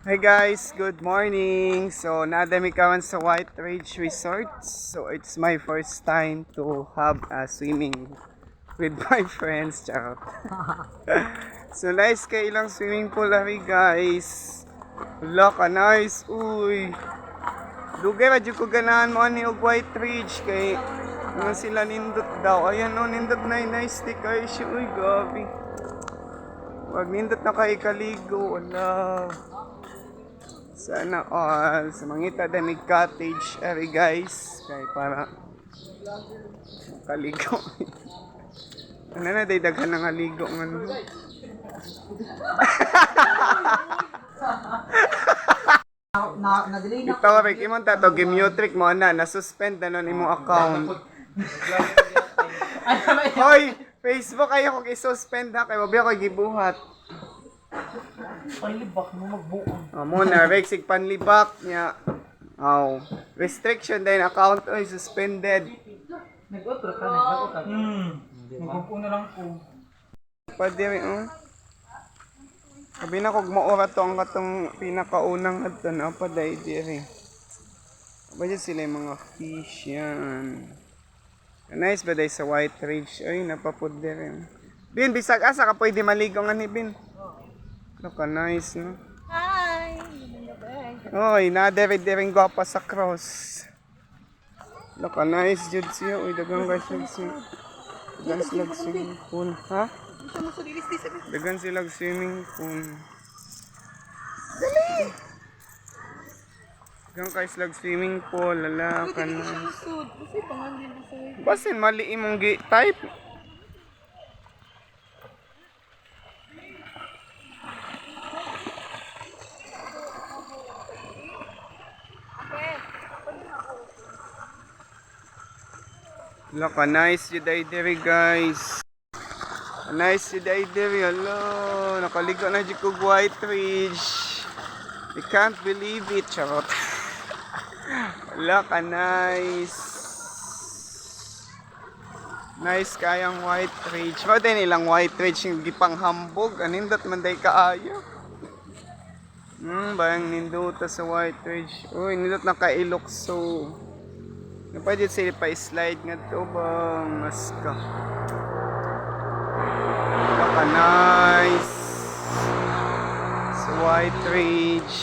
Hi guys, good morning. So, nadami kawan sa White Ridge Resort. So, it's my first time to have a swimming with my friends. Charot. So, nice kay ilang swimming pool ari guys. Wala ka nice. Uy. Dugay radyo ko ganahan mo ani og White Ridge kay ano sila nindot daw. Ayan no, nindot na nice stick ay siya. Uy, gabi. Wag nindot na kay kaligo. Wala. Sana all sa mangita damig cottage ari guys kay para kaligo. Ano na day daghan nga ligo man. Ito Rick, imong tato Gimyotric mo na suspend na nun imong account. Hoy, Facebook ayo ko i-suspend ha kay wabi ako gibuhat. Panlibak mo magbuong. Muna, Rexig panlibak niya. Restriction din account oy suspended. Nag-otro ka, nag-otro ka. Nagpupo na lang ko. Pwede rin, Sabi na kog maura to ang katong pinakaunang adto na pa dai diri. Ba sila yung mga fish yan. Nice ba dai sa White Ridge? Ay, napapod rin. Bin, bisag asa ka pwede maligo nga ni Bin. Look, nice, no? Hi! Oy, na-dere-dereng gwapa sa cross. Look, nice, jud siya. Uy, dagang guys siya. Dagan silag swimming pool. Ha? Dagan silag swimming pool. Dali! Dagan kayo silag swimming pool. Lala, ka na. Basin, mali imong type. Look, nice yung dairy guys. Nice yung dairy. Hello, nakaligo na dyan kong White Ridge. I can't believe it. Charot. Look, nice. Nice kayang White Ridge. Mata nilang White Ridge yung gipang hambog. Anindot man day kaayo. Bayang nindota sa White Ridge. Uy, nindot na kailokso. Pwede sila pa-slide nga ito bang mas ka. Baka nice. Sa White Ridge.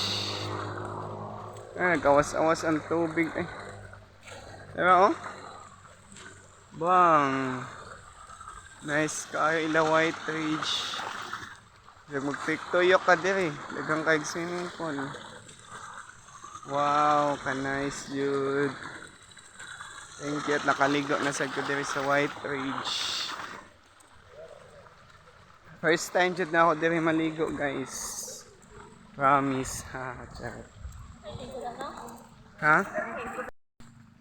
Nagkawas-awas ang tubig. Ay. Diba Bang. Nice kayo ila White Ridge. Mag-pictoyok ka diri. Dagang kayo swimming pool. Wow, ka-nice dude. Thank you at nakaligo na sa ko diri sa White Ridge. First time jud na ako diri maligo guys. Promise ha. Charot. Ha?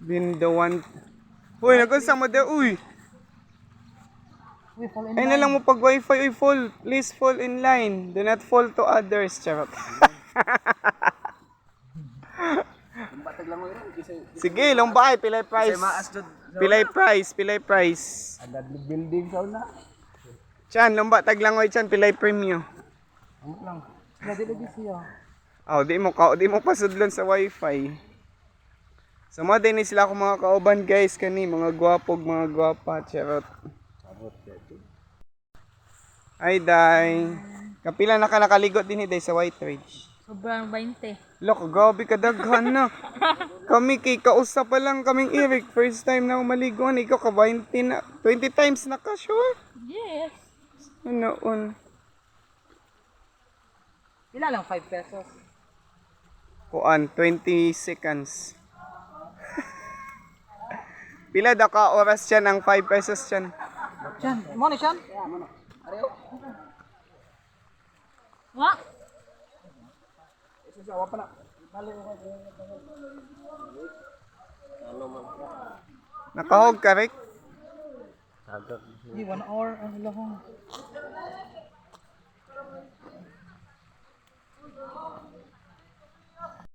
Been the one. Uy, nagunsa mo daw. Uy. Ay na lang mo pag wifi. Uy, fall. Please fall in line. Do not fall to others. Charot. Sige, long bahay, pilay price. Pilay price. Agad building sa una. Chan, lomba taglangoy chan, pilay premium. Amo lang. Dili lagi siya. Di mo pasudlon sa wifi. So mo din sila ako mga kauban guys kani, mga gwapog, mga gwapa, charot. Ay day. Kapila na ka nakaligot din day sa White Ridge. Sobrang 20. Loko, gabi kadaghan na. Kami kay kausa pa lang kaming Eric. First time na umaligon. Ikaw ka 20 na. 20 times na ka, sure? Yes. Ano on? Pila lang 5 pesos. Kuan, 20 seconds. Pila daw ka oras siya ng 5 pesos siya? Chan, mo ni Chan? Wa? Nakahog ka, Rick? Di 1 hour ang ilahong.